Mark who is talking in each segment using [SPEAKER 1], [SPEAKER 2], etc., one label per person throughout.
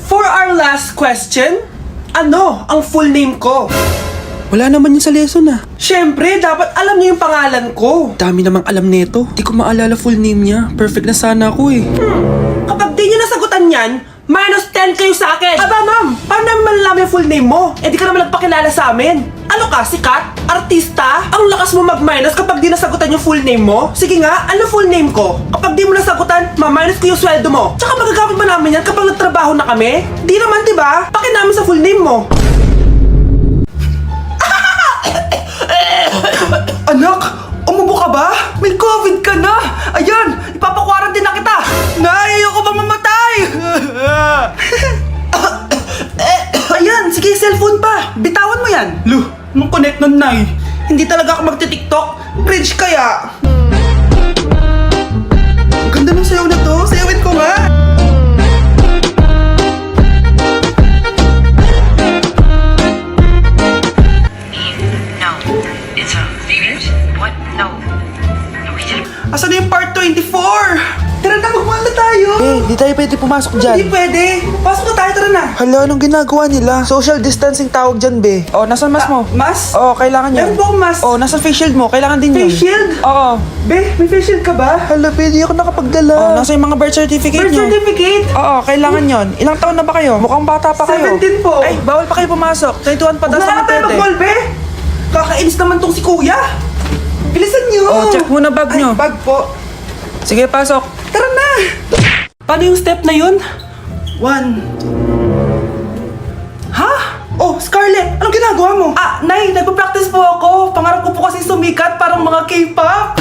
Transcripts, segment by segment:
[SPEAKER 1] For our last question, ano ang full name ko?
[SPEAKER 2] Wala naman yun sa lesson ah.
[SPEAKER 1] Siyempre, dapat alam niyo yung pangalan ko.
[SPEAKER 2] Dami namang alam nito. Di ko maalala full name niya. Perfect na sana ako eh.
[SPEAKER 1] Kapag di niyo nasagutan yan, minus 10 kayo sa akin. Aba ma'am, paano namin malalaman yung full name mo? Eh di ka naman nagpakilala sa amin. Ano ka, sikat? Artista? Ang lakas mo mag-minus kapag di nasagutan yung full name mo? Sige nga, ano full name ko? Kapag di mo nasagutan, ma-minus ko yung sweldo mo. Tsaka magagamit ba namin yan kapag nagtrabaho na kami? Di naman, di ba? Pakin namin sa full name mo. Anak, umubo ka ba? May COVID ka na! Ayan, ipapakwarantin na kita! Nay, ayoko bang mamatay? Ayan, sige, cellphone pa. Bitawan mo yan. Lu, nung connect nun, Nay. Hindi talaga ako magti-tiktok. Bridge kaya. Ang ganda ng sayaw na to. Sayawin ko nga.
[SPEAKER 3] No. It's a finish? What? No. No, we didn't.
[SPEAKER 1] Asan na yung part 24? Tara na, magmahal na tayo.
[SPEAKER 2] Di tayo pwede pumasok
[SPEAKER 1] Hindi pwede. Pasok na tayo, tara na.
[SPEAKER 2] Hala, anong ginagawa nila? Social distancing tawag dyan, be. Oh, nasan mask mo?
[SPEAKER 1] Mas?
[SPEAKER 2] Oo, kailangan yun.
[SPEAKER 1] Meron po akong mask.
[SPEAKER 2] Oh, nasan face shield mo? Kailangan din yun.
[SPEAKER 1] Face shield?
[SPEAKER 2] Oo.
[SPEAKER 1] Be, may face shield ka ba?
[SPEAKER 2] Hala, pwede ako nakapagdala. Oh, nasa yung mga birth certificate
[SPEAKER 1] Birth
[SPEAKER 2] nyo?
[SPEAKER 1] certificate?
[SPEAKER 2] Oo, kailangan yon. Ilang taon na ba kayo? Mukhang bata pa kayo.
[SPEAKER 1] 17 po.
[SPEAKER 2] Ay, bawal pa kayo pumasok. 21 pa
[SPEAKER 1] Huwag
[SPEAKER 2] daw
[SPEAKER 1] na
[SPEAKER 2] sa
[SPEAKER 1] nga tayo
[SPEAKER 2] pwede.
[SPEAKER 1] mag-mall, be. Kakainis naman tong si kuya. Bilisan nyo.
[SPEAKER 2] Oh, check muna bag nyo.
[SPEAKER 1] Ay, bag po.
[SPEAKER 2] Sige, pasok.
[SPEAKER 1] Tara na. Paano yung step na yun? 1. Ha? Oh, Scarlett, anong ginagawa mo? Ah, Nay, nagpa-practice po ako. Pangarap ko po kasi sumikat parang mga K-pop.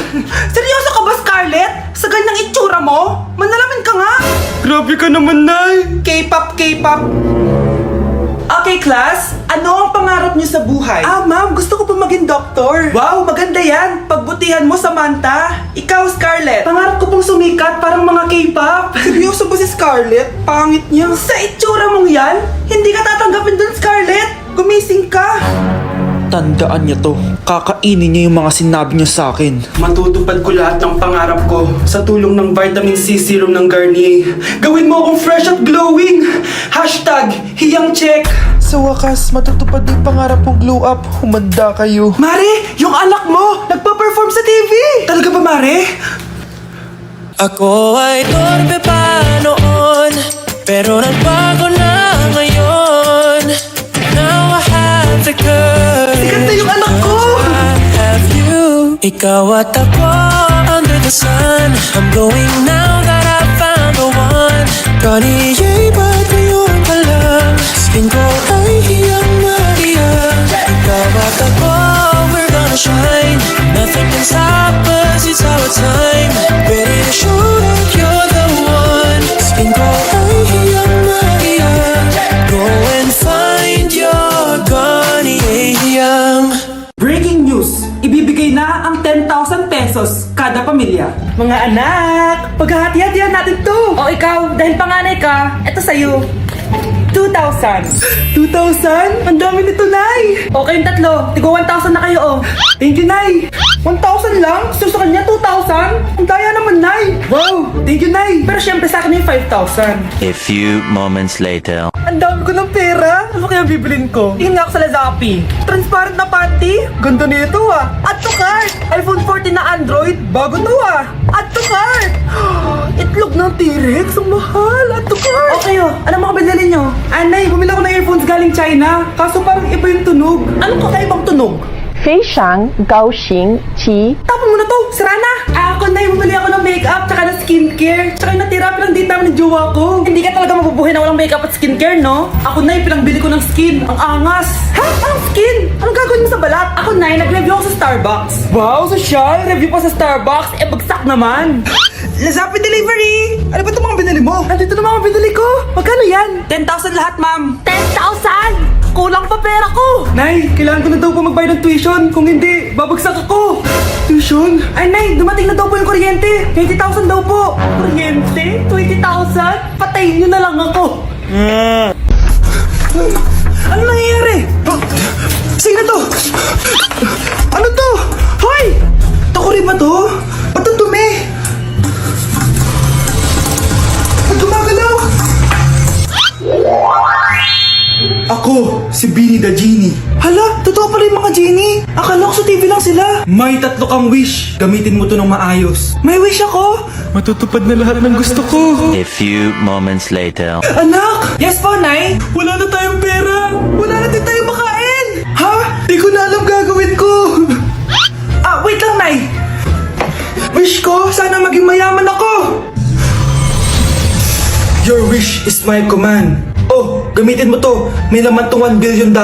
[SPEAKER 1] Seryoso ka ba, Scarlett? Sa ganyang itsura mo? Manalamin ka nga. Grabe ka naman, Nay. K-pop, K-pop. Okay, class. Ano ang pangarap niyo sa buhay? Ah, ma'am, gusto ko po maging doktor. Wow, maganda yan. Pagbutihan mo, Samantha. Ikaw, Scarlett. Pangarap ko pong sumikat parang mga K-pop. Seryoso ba si Scarlett? Pangit niya. Sa itsura mong yan, hindi ka tatanggapin dun, Scarlett. Gumising ka.
[SPEAKER 2] Tandaan niyo to. Kakainin niyo yung mga sinabi niyo sa akin.
[SPEAKER 1] Matutupad ko lahat ng pangarap ko sa tulong ng vitamin C serum ng Garnier. Gawin mo akong fresh at glowing. Hashtag hiyang check.
[SPEAKER 2] Sa wakas, matutupad yung pangarap mong glow up. Humanda kayo.
[SPEAKER 1] Mare, yung anak mo, nagpa-perform sa TV. Talaga ba, Mare?
[SPEAKER 4] Ako ay torpe pa noon, pero nagbago na ngayon. Now I have the courage.
[SPEAKER 1] Sikat na yung anak ko.
[SPEAKER 4] I have you. Ikaw at ako under the sun. I'm going now that I found the one. Kaniya'y ba't ngayon pa lang? Skin ko ay hiyang Maria. Ikaw at ako, we're gonna shine. Nothing can stop us, it's our time. Ready to show that you're the one. Skin ko ay hiyang Maria. Go and find your Garnier.
[SPEAKER 1] Breaking news! Ibibigay na ang 10,000 pesos kada pamilya. Mga anak, paghahati-hatihan natin to.
[SPEAKER 5] O ikaw, dahil panganay ka, eto sa'yo. 2,000.
[SPEAKER 1] 2,000? Ang dami nito, Nay!
[SPEAKER 5] O kayong tatlo, tigo 1,000 na kayo, oh.
[SPEAKER 1] Thank you, Nay! 1,000 lang? So sa kanya, 2,000? Ang daya naman, Nay! Wow! Thank you, Nay!
[SPEAKER 5] Pero syempre sa akin yung 5,000.
[SPEAKER 6] A few moments later.
[SPEAKER 1] Ang dami ko ng pera! Ano kaya bibilin ko?
[SPEAKER 5] Tingin nga ako sa Lazapi.
[SPEAKER 1] Transparent na panty? Ganda nito ah! Add to cart! iPhone 14 na Android? Bago to ah! Add to cart! Itlog ng T-Rex? Ang mahal! Add to cart!
[SPEAKER 5] O kayo, ano mga binili nyo?
[SPEAKER 1] Anay, bumili ako ng earphones galing China. Kaso parang iba yung tunog. Anong kakaibang tunog?
[SPEAKER 7] 非常高兴其
[SPEAKER 1] Tapon mo na to! Sira na! Ako na, bumili ako ng makeup tsaka ng skincare. Tsaka yung natira pinang date namin ng jowa ko.
[SPEAKER 5] Hindi ka talaga mabubuhay na walang makeup at skincare, no?
[SPEAKER 1] Ako na, pinangbili ko ng skin. Ang angas! Ha? Anong skin? Anong gagawin mo sa balat?
[SPEAKER 5] Ako na, nag-review ako sa Starbucks.
[SPEAKER 1] Wow, social! Review pa sa Starbucks. Eh, bagsak naman! Lazapi Delivery! Ano ba itong mga binili mo? Andito na mga binili ko. Magkano yan? 10,000 lahat, ma'am.
[SPEAKER 5] 10,000! Kulang pa pera ko!
[SPEAKER 1] Nay, kailangan ko na daw po magbayad ng tuition. Kung hindi, babagsak ako. Tuition? Ay, Nay, dumating na daw po yung kuryente. 20,000 daw po. Kuryente? 20,000? Patayin niyo na lang ako. Ano nangyayari? Sino to? Ano to? Hoy! Takuri ba to? Ba't ang dumi? Ba't gumagalaw? Oh, si Beanie the Genie. Hala, totoo pala yung mga genie. Akala ko sa TV lang sila. May 3 kang wish. Gamitin mo to ng maayos. May wish ako. Matutupad na lahat ng gusto ko.
[SPEAKER 6] A few moments later.
[SPEAKER 1] Anak! Yes po, Nay? Wala na tayong pera. Wala na din tayong makain. Ha? Di ko na alam gagawin ko. Wait lang, Nay. Wish ko, sana maging mayaman ako. Your wish is my command. Oh, gamitin mo to. May laman tong $1 billion.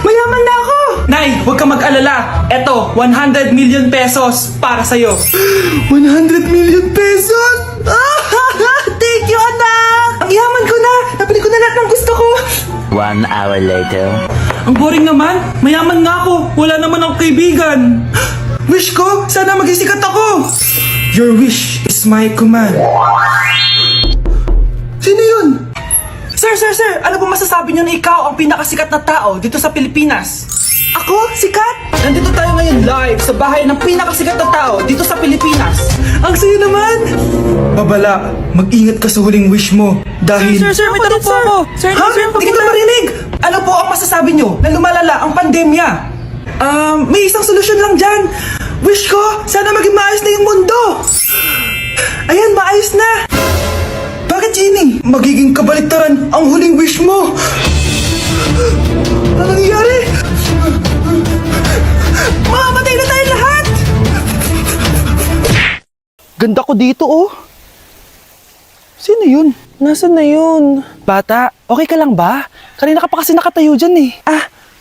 [SPEAKER 1] Mayaman na ako! Nay, huwag ka mag-alala. Eto, 100 million pesos para sa'yo. 100 million pesos? Thank you, anak! Ang yaman ko na! Nabili ko na lahat ng gusto ko.
[SPEAKER 6] 1 hour later.
[SPEAKER 1] Ang boring naman. Mayaman nga ako. Wala naman akong kaibigan. Wish ko, sana maging sikat ako. Your wish is my command. Sino yun? Sir! Ano po masasabi niyo na ikaw ang pinakasikat na tao dito sa Pilipinas? Ako? Sikat? Nandito tayo ngayon live sa bahay ng pinakasikat na tao dito sa Pilipinas. Ang saya naman! Babala, mag-ingat ka sa huling wish mo dahil...
[SPEAKER 5] Sir, may tanong po ako. Sir,
[SPEAKER 1] Hindi kita marinig! Ano po ang masasabi niyo na lumalala ang pandemya? May isang solusyon lang dyan. Wish ko, sana maging maayos na yung mundo. Ayan, maayos na. Bakit, Genie? Magiging kabaliktaran ang huling wish mo. Ano nangyayari? Mamamatay na tayo lahat! Ganda ko dito, oh. Sino yun? Nasaan na yun? Bata, okay ka lang ba? Kanina ka pa kasi nakatayo dyan eh.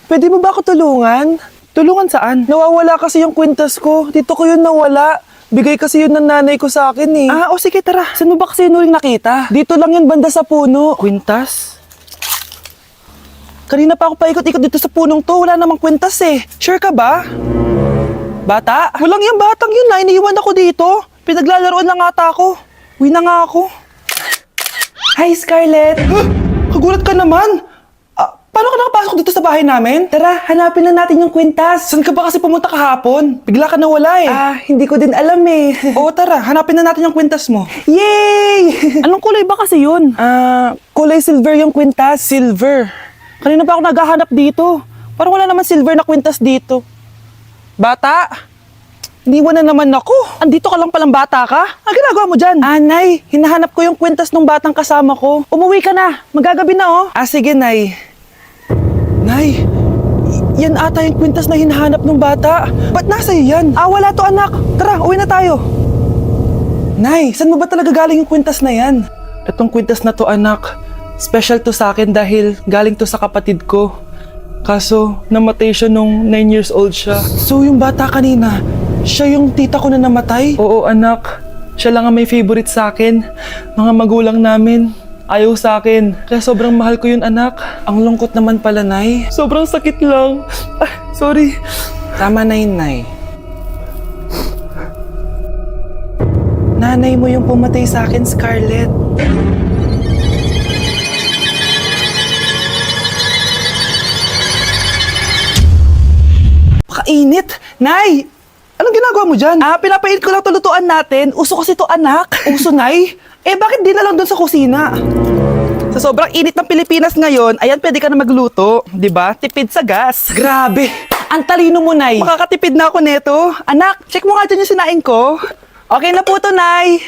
[SPEAKER 1] Pwede mo ba ako tulungan? Tulungan saan? Nawawala kasi yung kwintas ko. Dito ko yun nawala. Bigay kasi yun ng nanay ko sa akin eh. O sige tara. Saan mo ba kasi yun uling nakita? Dito lang yun banda sa puno. Kwintas? Kanina pa ako paikot-ikot dito sa punong to. Wala namang kwintas eh. Sure ka ba? Bata? Walang yung batang yun na. Iniiwan ako dito. Pinaglalaroan lang ata ako. Uwi na nga ako. Hi, Scarlett! Kagulat ka naman! Paano ka nakapasok dito sa bahay namin? Tara, hanapin na natin yung kwintas. Saan ka ba kasi pumunta kahapon? Bigla ka nawala eh. Hindi ko din alam eh. Oo, tara, hanapin na natin yung kwintas mo. Yay!
[SPEAKER 5] Anong kulay ba kasi yun?
[SPEAKER 1] Kulay silver yung kwintas. Silver? Kanina pa ako naghahanap dito. Parang wala naman silver na kwintas dito. Bata? Iniwan na naman ako. Andito ka lang palang bata ka? Ang ginagawa mo dyan? Nay, hinahanap ko yung kwintas ng batang kasama ko. Umuwi ka na. Magagabi na oh. Sige, Nay. Nay, yan ata yung kwintas na hinahanap ng bata. Ba't nasa iyo yan? Wala to anak. Tara, uwi na tayo. Nay, saan mo ba talaga galing yung kwintas na yan? Itong kwintas na to anak, special to sa akin dahil galing to sa kapatid ko. Kaso, namatay siya nung 9 years old siya. So yung bata kanina, siya yung tita ko na namatay? Oo anak, siya lang ang may favorite sa akin. Mga magulang namin. Ayaw sa akin. Kaya sobrang mahal ko yun, anak. Ang lungkot naman pala, Nay. Sobrang sakit lang. Sorry. Tama na yun, Nay. Nanay mo yung pumatay sa akin, Scarlett. Pakainit. Nay! Anong ginagawa mo dyan? Pinapainit ko lang tulutuan natin. Uso kasi to, anak. Uso, Nay? Bakit di na lang doon sa kusina? Sa sobrang init ng Pilipinas ngayon, ayan, pwede ka na magluto. Diba? Tipid sa gas. Grabe! Ang talino mo, Nay. Makakatipid na ako neto. Anak, check mo nga dyan yung sinaing ko. Okay na po to, Nay.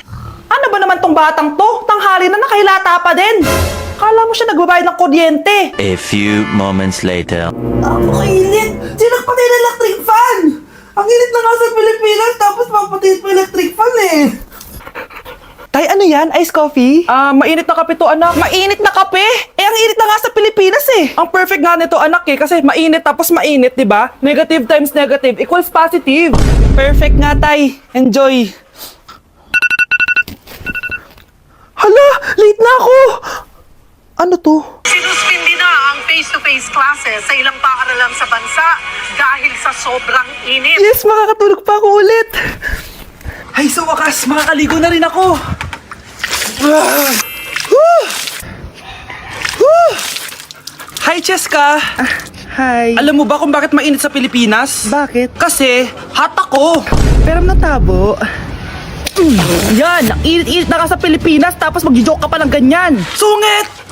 [SPEAKER 1] Ano ba naman tong batang to? Tanghali na nakahilata pa din. Kala mo siya nagbabayad ng kuryente.
[SPEAKER 6] A few moments later.
[SPEAKER 1] Kainit! Sinakpatay na electric fan! Ang init na nga sa Pilipinas, tapos mapatay pa electric fan eh. Tay, ano yan? Ice coffee? Mainit na kape to, anak. Mainit na kape? Ang init na nga sa Pilipinas eh. Ang perfect nga nito, anak eh. Kasi mainit tapos mainit, di ba? Negative times negative equals positive. Perfect nga, Tay. Enjoy. Hala! Late na ako! Ano to?
[SPEAKER 8] Sinuspindi na ang face-to-face classes sa ilang paaralan sa bansa dahil sa sobrang init.
[SPEAKER 1] Yes, makakatulog pa ako ulit. Ay, sa wakas, makakaligo na rin ako. Hi, Cheska. Hi. Alam mo ba kung bakit mainit sa Pilipinas? Bakit? Kasi hot ako. Pero natabo. Yan, ang init-init na ka sa Pilipinas tapos mag-joke ka pa ng ganyan. Sungit!